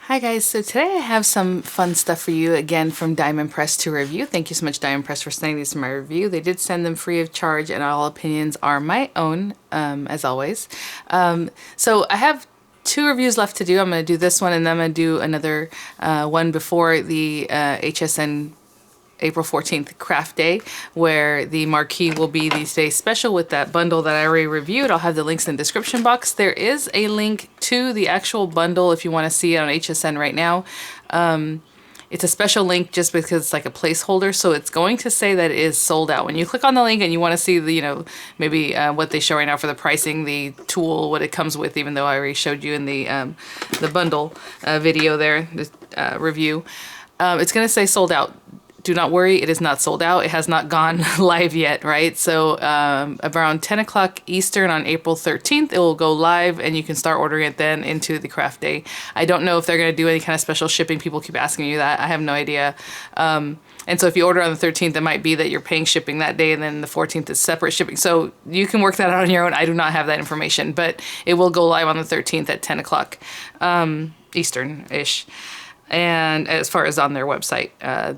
Hi guys, so today I have some fun stuff for you again from Diamond Press to review. Thank you so much Diamond Press for sending these to my review. They did send them free of charge and all opinions are my own, as always. So I have two reviews left to do. I'm going to do this one and then I'm going to do another one before the HSN April 14th craft day, where the Marquise will be these days special with that bundle that I already reviewed. I'll have the links in the description box. There is a link to the actual bundle if you want to see it on HSN right now. It's a special link just because it's like a placeholder, so it's going to say that it is sold out. When you click on the link and you want to see the, maybe what they show right now for the pricing, the tool, what it comes with, even though I already showed you in the bundle video there, the review, it's going to say sold out. Do not worry, it is not sold out. It has not gone live yet, right? So around 10 o'clock Eastern on April 13th, it will go live and you can start ordering it then into the craft day. I don't know if they're going to do any kind of special shipping. People keep asking you that. I have no idea. And so if you order on the 13th, it might be that you're paying shipping that day and then the 14th is separate shipping. So you can work that out on your own. I do not have that information, but it will go live on the 13th at 10 o'clock Eastern-ish. And as far as on their website,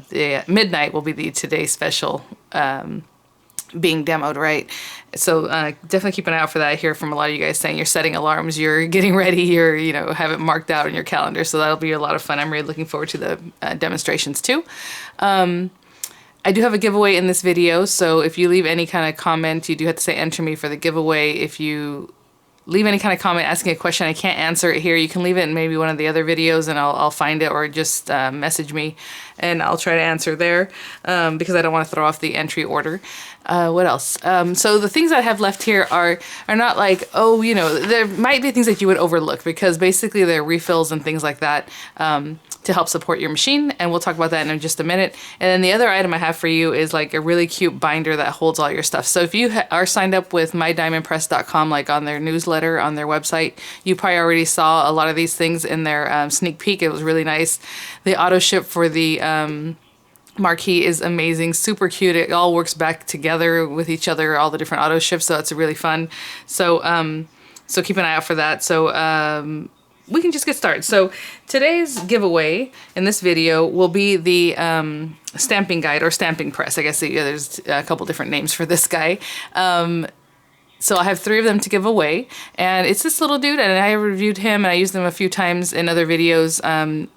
the midnight will be the today special being demoed, right? So definitely keep an eye out for that. I hear from a lot of you guys saying you're setting alarms, you're getting ready, you're, have it marked out in your calendar. So that'll be a lot of fun. I'm really looking forward to the demonstrations too. I do have a giveaway in this video. So if you leave any kind of comment, you do have to say enter me for the giveaway. If you leave any kind of comment asking a question, I can't answer it here. You can leave it in maybe one of the other videos and I'll find it, or just message me and I'll try to answer there because I don't want to throw off the entry order. What else? So the things I have left here are not like, oh, there might be things that you would overlook because basically they're refills and things like that to help support your machine, and we'll talk about that in just a minute. And then the other item I have for you is like a really cute binder that holds all your stuff. So if you are signed up with mydiamondpress.com, like on their newsletter, on their website, you probably already saw a lot of these things in their sneak peek. It was really nice. The auto ship for the Marquise is amazing, super cute. It all works back together with each other, all the different auto ships, so it's really fun. So so keep an eye out for that. So we can just get started. So today's giveaway in this video will be the stamping guide, or stamping press. I guess there's a couple different names for this guy. So I have 3 of them to give away, and it's this little dude, and I reviewed him, and I used them a few times in other videos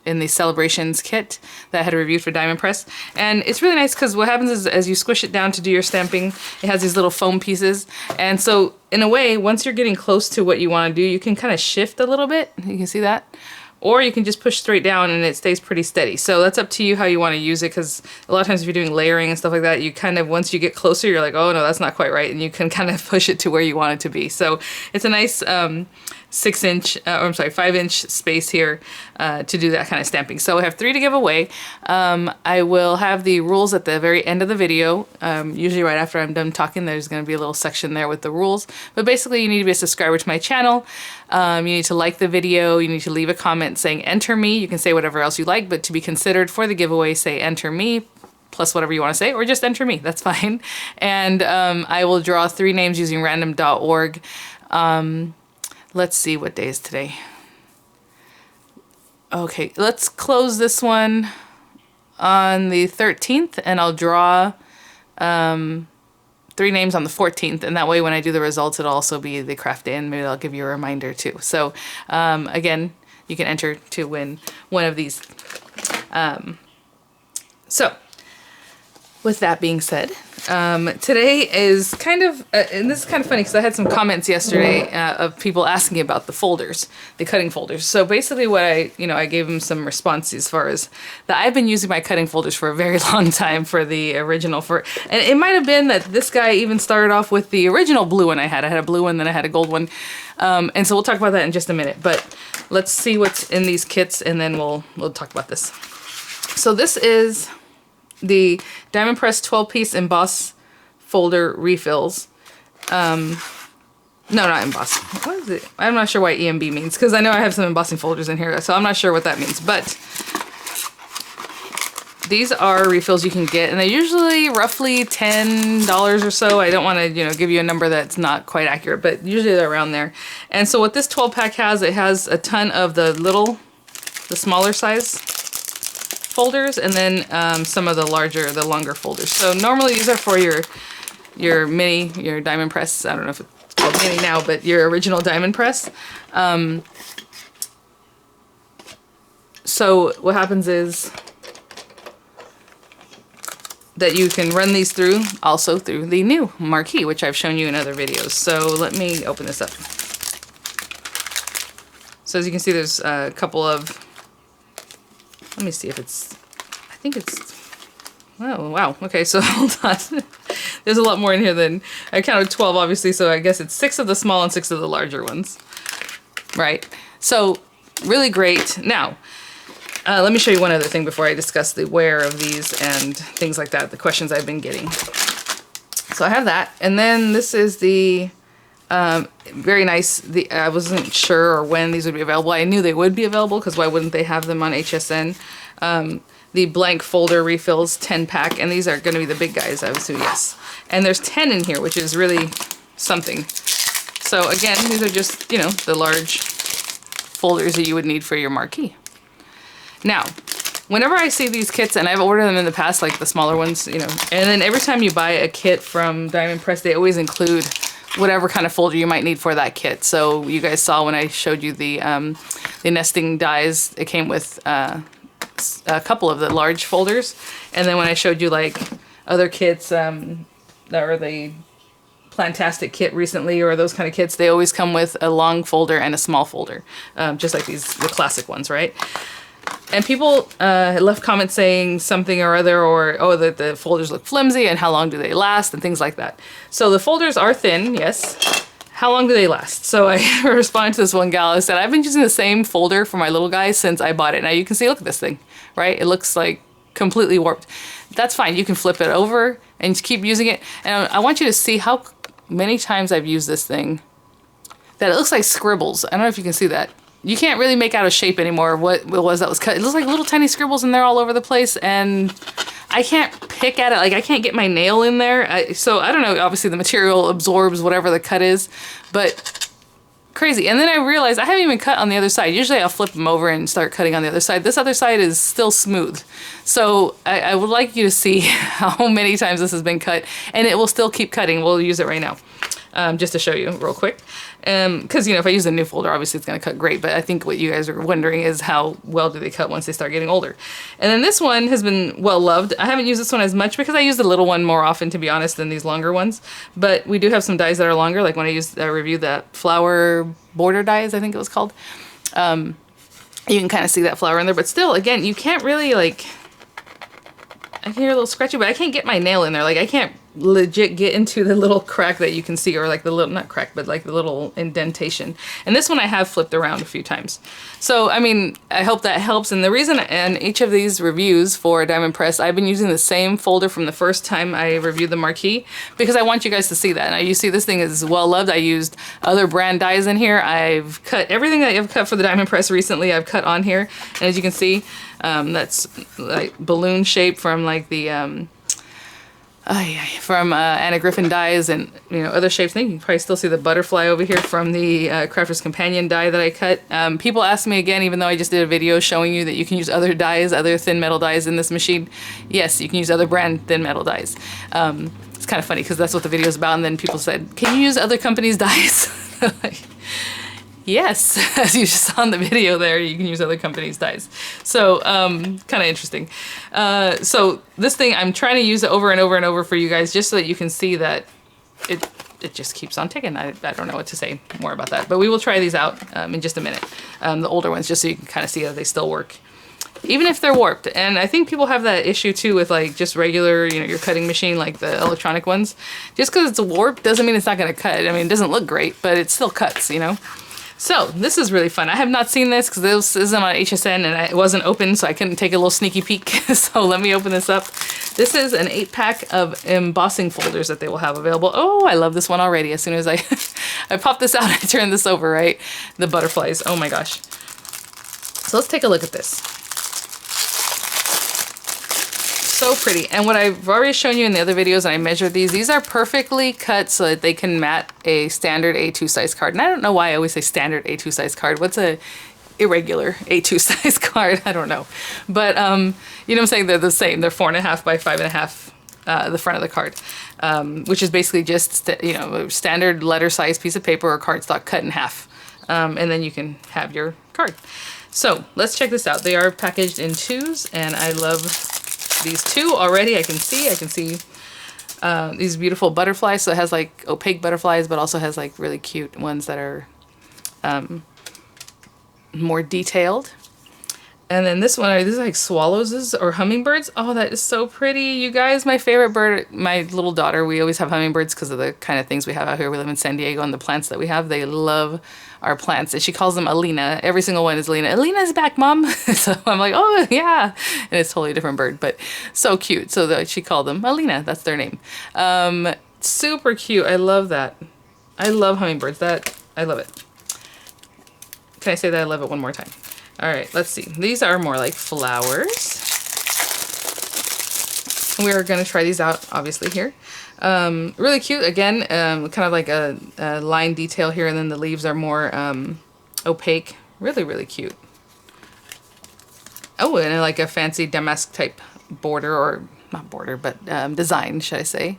in the Celebrations kit that I had reviewed for Diamond Press. And it's really nice because what happens is as you squish it down to do your stamping, it has these little foam pieces. And so in a way, once you're getting close to what you want to do, you can kind of shift a little bit. You can see that. Or you can just push straight down and it stays pretty steady. So that's up to you how you want to use it, because a lot of times if you're doing layering and stuff like that, you kind of, once you get closer, you're like, oh no, that's not quite right. And you can kind of push it to where you want it to be. So it's a nice 5-inch space here to do that kind of stamping. So I have 3 to give away. I will have the rules at the very end of the video. Usually right after I'm done talking, there's going to be a little section there with the rules. But basically you need to be a subscriber to my channel. You need to like the video. You need to leave a comment saying enter me. You can say whatever else you like, but to be considered for the giveaway, say enter me plus whatever you want to say, or just enter me. That's fine. And I will draw 3 names using random.org. Let's see, what day is today? Okay, let's close this one on the 13th, and I'll draw 3 names on the 14th, and that way when I do the results, it'll also be the craft day, and maybe I'll give you a reminder too. So again, you can enter to win one of these. So with that being said, today is kind of, and this is kind of funny because I had some comments yesterday of people asking about the folders, the cutting folders. So basically what I gave them some response as far as that I've been using my cutting folders for a very long time for the original, and it might have been that this guy even started off with the original blue one I had. I had a blue one, then I had a gold one. And so we'll talk about that in just a minute, but let's see what's in these kits and then we'll talk about this. So this is the Diamond Press 12-piece emboss folder refills. No, not emboss. What is it? I'm not sure what EMB means, because I know I have some embossing folders in here, so I'm not sure what that means. But these are refills you can get, and they're usually roughly $10 or so. I don't want to, give you a number that's not quite accurate, but usually they're around there. And so what this 12-pack has, it has a ton of the little the smaller size folders, and then some of the longer folders. So normally these are for your mini, your diamond press. I don't know if it's called mini now, but your original diamond press. So what happens is that you can run these through also through the new Marquise, which I've shown you in other videos. So let me open this up. So as you can see, there's a couple of, let me see if it's, I think it's, oh wow, okay, so hold on. There's a lot more in here than, I counted 12 obviously, so I guess it's 6 of the small and 6 of the larger ones. Right, so really great. Now, let me show you one other thing before I discuss the wear of these and things like that, the questions I've been getting. So I have that, and then this is the, very nice, I wasn't sure or when these would be available. I knew they would be available because why wouldn't they have them on HSN? The blank folder refills 10-pack, and these are going to be the big guys, I would assume, yes. And there's 10 in here, which is really something. So again, these are just, you know, the large folders that you would need for your Marquise. Now, whenever I see these kits, and I've ordered them in the past, like the smaller ones, you know, and then every time you buy a kit from Diamond Press, they always include whatever kind of folder you might need for that kit. So you guys saw when I showed you the nesting dies, it came with a couple of the large folders. And then when I showed you like other kits, that were the Plantastic kit recently, or those kind of kits, they always come with a long folder and a small folder, just like the classic ones, right? And people left comments saying something or other, or, oh, that the folders look flimsy and how long do they last and things like that. So the folders are thin, yes. How long do they last? So I responded to this one gal. I said, I've been using the same folder for my little guy since I bought it. Now you can see, look at this thing, right? It looks like completely warped. That's fine. You can flip it over and just keep using it. And I want you to see how many times I've used this thing that it looks like scribbles. I don't know if you can see that. You can't really make out a shape anymore of what it was that was cut. It looks like little tiny scribbles and they're all over the place, and I can't pick at it. Like, I can't get my nail in there. So I don't know, obviously the material absorbs whatever the cut is, but crazy. And then I realized I haven't even cut on the other side. Usually I'll flip them over and start cutting on the other side. This other side is still smooth. So I would like you to see how many times this has been cut, and it will still keep cutting. We'll use it right now. Just to show you real quick. Because, you know, if I use a new folder, obviously it's going to cut great, but I think what you guys are wondering is how well do they cut once they start getting older. And then this one has been well loved. I haven't used this one as much because I use the little one more often, to be honest, than these longer ones. But we do have some dies that are longer, like when I reviewed that flower border dies, I think it was called. You can kind of see that flower in there, but still, again, you can't really, like, I can hear a little scratchy, but I can't get my nail in there. Like, I can't legit get into the little crack that you can see, or like the little, not crack, but like the little indentation. And this one I have flipped around a few times. So, I mean, I hope that helps. And the reason, and each of these reviews for Diamond Press, I've been using the same folder from the first time I reviewed the Marquise, because I want you guys to see that. Now, you see this thing is well loved. I used other brand dies in here. I've cut everything that I've cut for the Diamond Press recently, I've cut on here. And as you can see, that's like balloon shape from like the, from Anna Griffin dies, and, you know, other shapes. I think you can probably still see the butterfly over here from the Crafter's Companion die that I cut. People ask me again, even though I just did a video showing you that you can use other dies, other thin metal dies in this machine. Yes, you can use other brand thin metal dies. It's kind of funny because that's what the video is about, and then people said, can you use other companies' dies? Like, yes, as you just saw in the video there, you can use other companies' dies. So, kind of interesting. So this thing, I'm trying to use it over and over and over for you guys, just so that you can see that it just keeps on ticking. I don't know what to say more about that, but we will try these out in just a minute. The older ones, just so you can kind of see that they still work, even if they're warped. And I think people have that issue too with like just regular, you know, your cutting machine, like the electronic ones. Just because it's warped doesn't mean it's not going to cut. I mean, it doesn't look great, but it still cuts, you know. So this is really fun. I have not seen this because this isn't on HSN and it wasn't open, so I couldn't take a little sneaky peek. So let me open this up. This is an 8-pack of embossing folders that they will have available. Oh, I love this one already. As soon as I pop this out, I turn this over, right? The butterflies. Oh my gosh. So let's take a look at this. So pretty. And what I've already shown you in the other videos, and I measured these are perfectly cut so that they can mat a standard A2 size card. And I don't know why I always say standard A2 size card. What's a irregular A2 size card. I don't know. But, you know what I'm saying? They're the same. They're 4.5 by 5.5, the front of the card, which is basically just, you know, a standard letter size piece of paper or cardstock cut in half. And then you can have your card. So let's check this out. They are packaged in 2s, and I love these 2 already. I can see these beautiful butterflies. So it has like opaque butterflies, but also has like really cute ones that are more detailed. And then this one, are these like swallows or hummingbirds? Oh, that is so pretty. You guys, my favorite bird, my little daughter, we always have hummingbirds because of the kind of things we have out here. We live in San Diego, and the plants that we have, they love our plants. And she calls them Alina. Every single one is Alina. Alina's back, Mom. So I'm like, oh, yeah. And it's a totally different bird, but so cute. So she called them Alina. That's their name. Super cute. I love that. I love hummingbirds. I love it. Can I say that I love it one more time? All right, let's see. These are more like flowers. We are going to try these out, obviously, here. Really cute. Again, kind of like a line detail here, and then the leaves are more opaque. Really, really cute. Oh, and like a fancy damask type border, or not border, but design, should I say.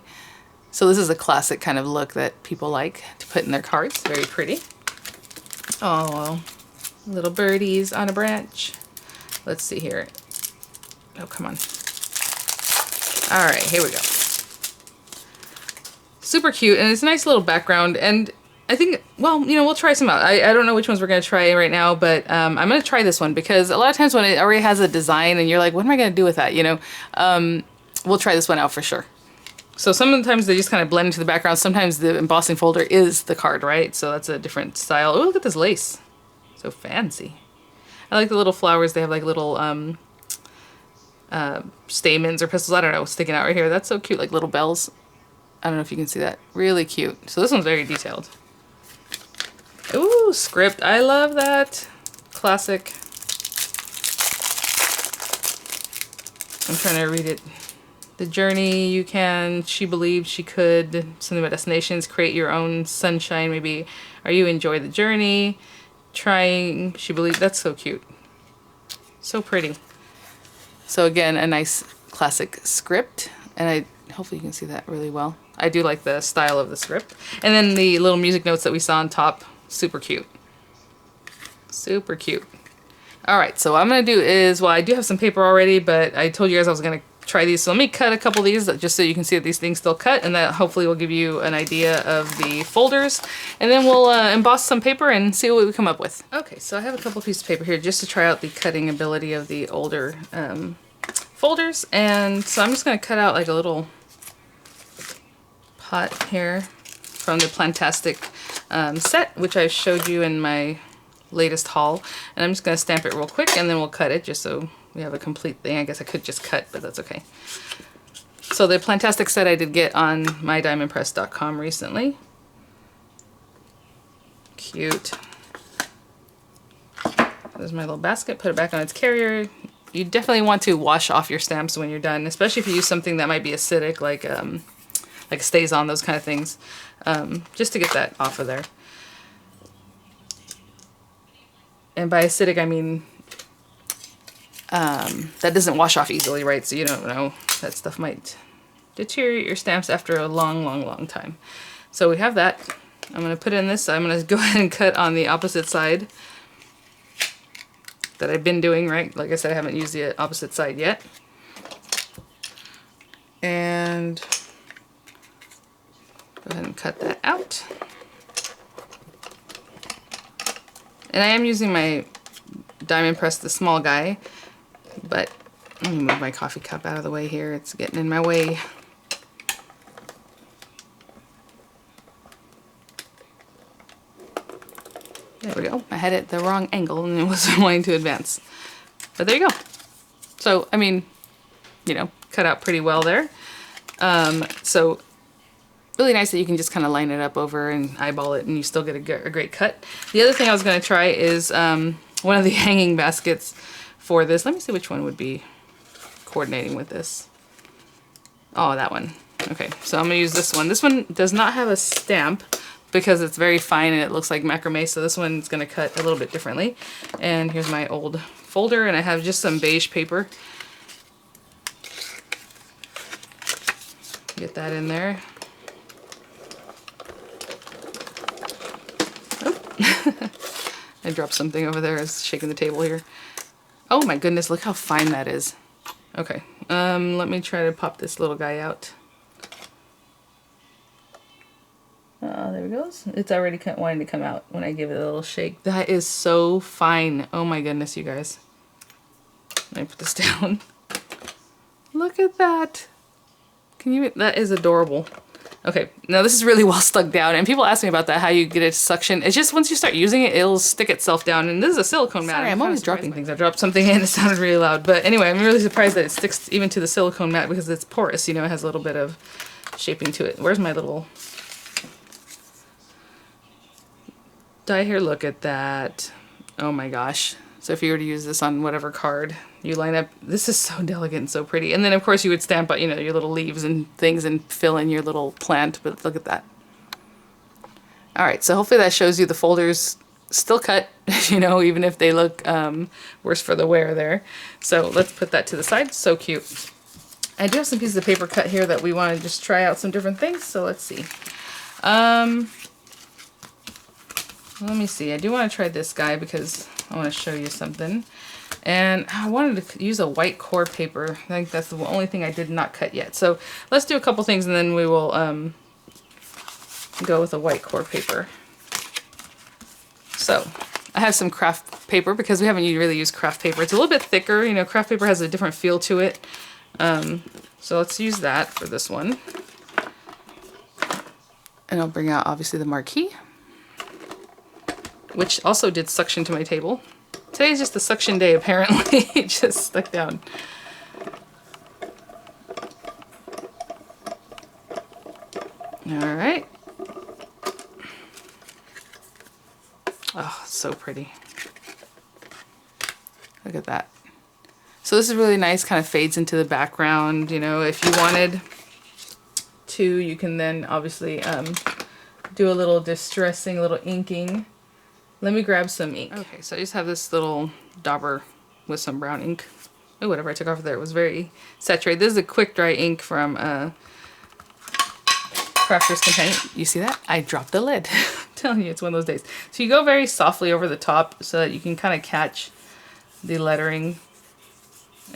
So this is a classic kind of look that people like to put in their cards. Very pretty. Oh, little birdies on a branch. Let's see here. Oh, come on. All right, here we go. Super cute, and it's a nice little background, and I think, well, you know, we'll try some out. I don't know which ones we're going to try right now, but I'm going to try this one, because a lot of times when it already has a design and you're like, what am I going to do with that, you know? We'll try this one out for sure. So sometimes they just kind of blend into the background. Sometimes the embossing folder is the card, right? So that's a different style. Oh, look at this lace. So fancy. I like the little flowers. They have like little stamens or pistils. I don't know, sticking out right here. That's so cute, like little bells. I don't know if you can see that. Really cute. So this one's very detailed. Ooh, script. I love that. Classic. I'm trying to read it. The journey you can, she believed she could, something about destinations, create your own sunshine, maybe. Are you enjoy the journey? Trying, she believed, that's so cute. So pretty. So again, a nice classic script, and hopefully you can see that really well. I do like the style of the script. And then the little music notes that we saw on top, super cute. Super cute. All right, so what I'm gonna do is, well, I do have some paper already, but I told you guys I was gonna try these. So let me cut a couple of these just so you can see that these things still cut, and that hopefully will give you an idea of the folders. And then we'll emboss some paper and see what we come up with. Okay, so I have a couple pieces of paper here just to try out the cutting ability of the older folders. And so I'm just gonna cut out like a little pot here from the Plantastic set, which I showed you in my latest haul. And I'm just gonna stamp it real quick, and then we'll cut it just so we have a complete thing. I guess I could just cut, but that's okay. So the Plantastic set I did get on mydiamondpress.com recently. Cute. There's my little basket. Put it back on its carrier. You definitely want to wash off your stamps when you're done, especially if you use something that might be acidic, like stays on, those kind of things, just to get that off of there. And by acidic, I mean that doesn't wash off easily, right? So you don't know, that stuff might deteriorate your stamps after a long, long, long time. So we have that. I'm going to put in this. I'm going to go ahead and cut on the opposite side that I've been doing, right? Like I said, I haven't used the opposite side yet. And go ahead and cut that out. And I am using my Diamond Press, the small guy, but let me move my coffee cup out of the way here. It's getting in my way. There we go. I had it the wrong angle and it wasn't wanting to advance. But there you go. So, I mean, you know, cut out pretty well there. So really nice that you can just kind of line it up over and eyeball it and you still get a great cut. The other thing I was going to try is one of the hanging baskets for this. Let me see which one would be coordinating with this. Oh, that one. Okay, so I'm going to use this one. This one does not have a stamp, because it's very fine and it looks like macrame, so this one's going to cut a little bit differently. And here's my old folder, and I have just some beige paper. Get that in there. Oh. I dropped something over there. I was shaking the table here. Oh my goodness, look how fine that is. Okay, let me try to pop this little guy out. There it goes. It's already wanting to come out when I give it a little shake. That is so fine. Oh my goodness, you guys. Let me put this down. Look at that. Can you? That is adorable. Okay, now this is really well stuck down, and people ask me about that, how you get it to suction. It's just once you start using it, it'll stick itself down, and this is a silicone mat. Sorry, I'm always dropping things. I dropped something in, it sounded really loud. But anyway, I'm really surprised that it sticks even to the silicone mat because it's porous, you know, it has a little bit of shaping to it. Where's my little dye here? Look at that. Oh my gosh. So if you were to use this on whatever card you line up, this is so delicate and so pretty. And then of course you would stamp out, you know, your little leaves and things and fill in your little plant, but look at that. All right, so hopefully that shows you the folders still cut, you know, even if they look worse for the wear there. So let's put that to the side. So cute. I do have some pieces of paper cut here that we want to just try out some different things. So let's see. Let me see. I do want to try this guy because I want to show you something. And I wanted to use a white core paper. I think that's the only thing I did not cut yet. So let's do a couple things and then we will go with a white core paper. So I have some craft paper because we haven't really used craft paper. It's a little bit thicker. You know, craft paper has a different feel to it. So let's use that for this one. And I'll bring out obviously the Marquise, which also did suction to my table. Today's just a suction day, apparently. It just stuck down. All right. Oh, so pretty. Look at that. So this is really nice, kind of fades into the background. You know, if you wanted to, you can then obviously do a little distressing, a little inking. Let me grab some ink. Okay, so I just have this little dauber with some brown ink. Oh, whatever I took off of there, it was very saturated. This is a quick dry ink from Crafter's Companion. You see that? I dropped the lid. I'm telling you, it's one of those days. So you go very softly over the top so that you can kind of catch the lettering.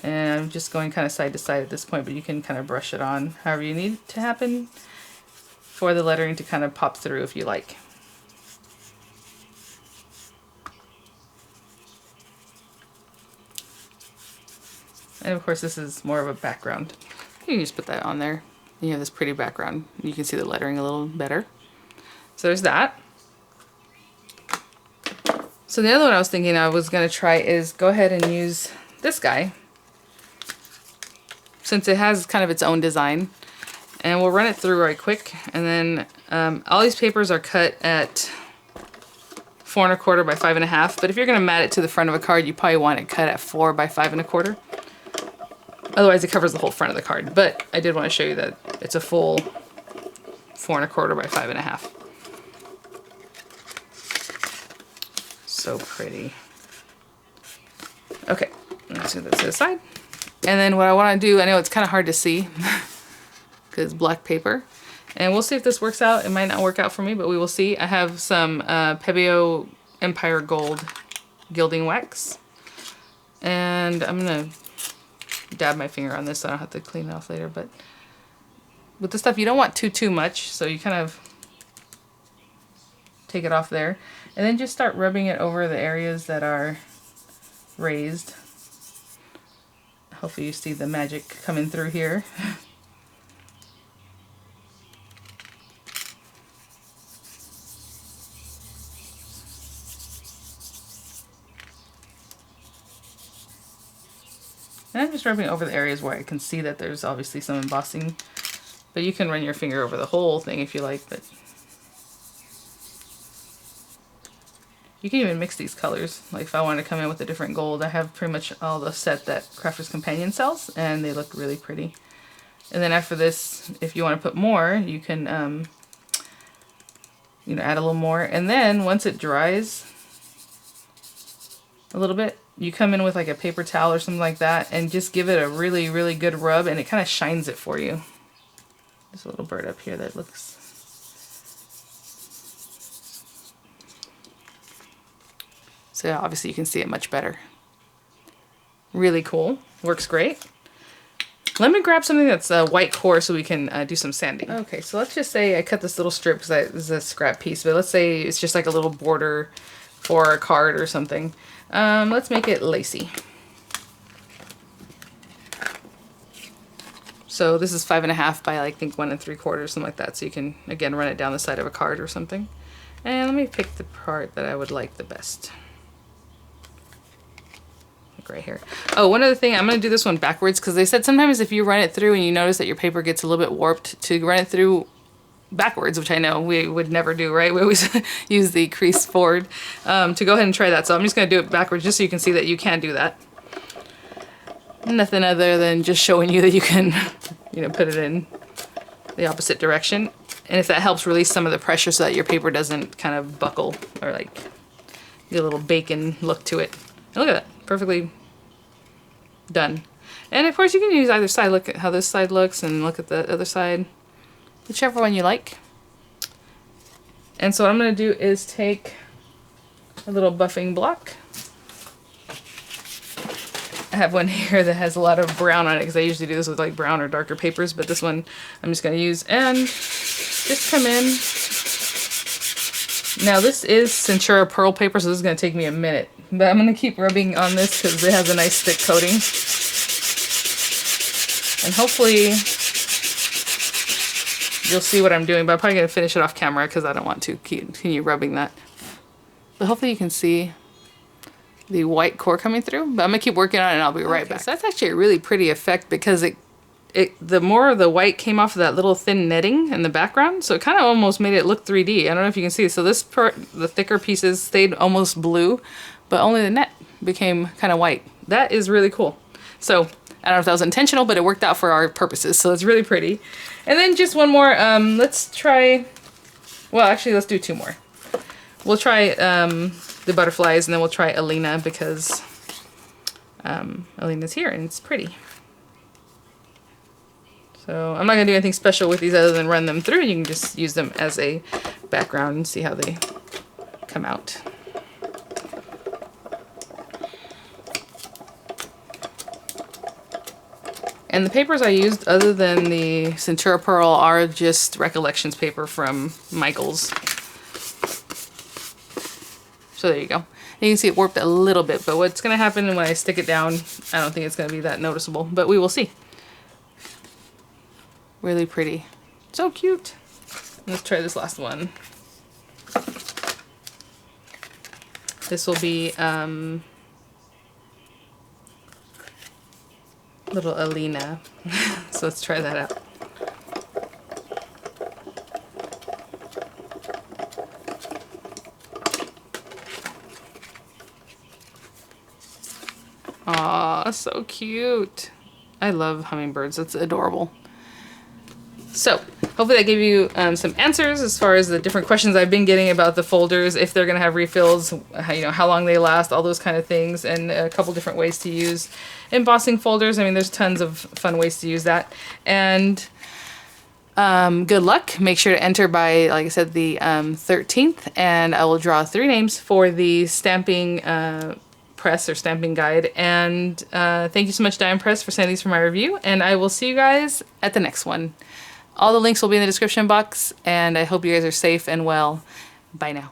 And I'm just going kind of side to side at this point, but you can kind of brush it on however you need it to happen for the lettering to kind of pop through if you like. And of course this is more of a background. You can just put that on there. You have this pretty background. You can see the lettering a little better. So there's that. So the other one I was thinking I was going to try is go ahead and use this guy, since it has kind of its own design. And we'll run it through right quick. And then all these papers are cut at 4 1/4 by 5 1/2. But if you're going to mat it to the front of a card, you probably want it cut at 4 by 5 1/4. Otherwise it covers the whole front of the card. But I did want to show you that it's a full 4 1/4 by 5 1/2. So pretty. Okay, let's do this to the side. And then what I want to do, I know it's kind of hard to see because it's black paper. And we'll see if this works out. It might not work out for me, but we will see. I have some Pebeo Empire Gold gilding wax. And I'm going to dab my finger on this so I don't have to clean it off later. But with this stuff, you don't want too much. So you kind of take it off there. And then just start rubbing it over the areas that are raised. Hopefully you see the magic coming through here. And I'm just rubbing over the areas where I can see that there's obviously some embossing. But you can run your finger over the whole thing if you like. But you can even mix these colors. Like if I wanted to come in with a different gold, I have pretty much all the set that Crafter's Companion sells, and they look really pretty. And then after this, if you want to put more, you can you know, add a little more. And then once it dries a little bit, you come in with like a paper towel or something like that and just give it a really, really good rub, and it kind of shines it for you. There's a little bird up here that looks... So obviously you can see it much better. Really cool. Works great. Let me grab something that's a white core so we can do some sanding. Okay, so let's just say I cut this little strip because this is a scrap piece, but let's say it's just like a little border for a card or something. Let's make it lacy. So this is 5.5 by I think 1 3/4, something like that. So you can again run it down the side of a card or something. And let me pick the part that I would like the best. Right here. Oh, one other thing, I'm going to do this one backwards because they said sometimes if you run it through and you notice that your paper gets a little bit warped, to run it through backwards, which I know we would never do, right? We always use the crease forward. To go ahead and try that. So I'm just going to do it backwards just so you can see that you can do that. Nothing other than just showing you that you can, you know, put it in the opposite direction. And if that helps release some of the pressure so that your paper doesn't kind of buckle or like get a little bacon look to it. And look at that. Perfectly done. And of course you can use either side. Look at how this side looks and look at the other side. Whichever one you like. And so what I'm going to do is take a little buffing block. I have one here that has a lot of brown on it because I usually do this with like brown or darker papers, but this one I'm just going to use and just come in. Now this is Centura Pearl paper, so this is going to take me a minute. But I'm going to keep rubbing on this because it has a nice thick coating. And hopefully you'll see what I'm doing, but I'm probably going to finish it off camera because I don't want to continue rubbing that. But hopefully you can see the white core coming through. But I'm going to keep working on it and I'll be right back. So that's actually a really pretty effect because the more of the white came off of that little thin netting in the background, so it kind of almost made it look 3D. I don't know if you can see. So this part, the thicker pieces stayed almost blue, but only the net became kind of white. That is really cool. So I don't know if that was intentional, but it worked out for our purposes. So it's really pretty. And then just one more. Let's try, well, actually, let's do 2 more. We'll try the butterflies, and then we'll try Alina because Alina's here and it's pretty. So I'm not going to do anything special with these other than run them through, and you can just use them as a background and see how they come out. And the papers I used other than the Centura Pearl are just Recollections paper from Michaels. So there you go. You can see it warped a little bit, but what's going to happen when I stick it down, I don't think it's going to be that noticeable, but we will see. Really pretty. So cute. Let's try this last one. This will be little Alina. So let's try that out. Aw, so cute. I love hummingbirds. It's adorable. So hopefully that gave you some answers as far as the different questions I've been getting about the folders, if they're going to have refills, how long they last, all those kind of things, and a couple different ways to use embossing folders. I mean, there's tons of fun ways to use that. And good luck. Make sure to enter by, like I said, the 13th, and I will draw 3 names for the stamping press or stamping guide. And thank you so much, Diamond Press, for sending these for my review, and I will see you guys at the next one. All the links will be in the description box, and I hope you guys are safe and well. Bye now.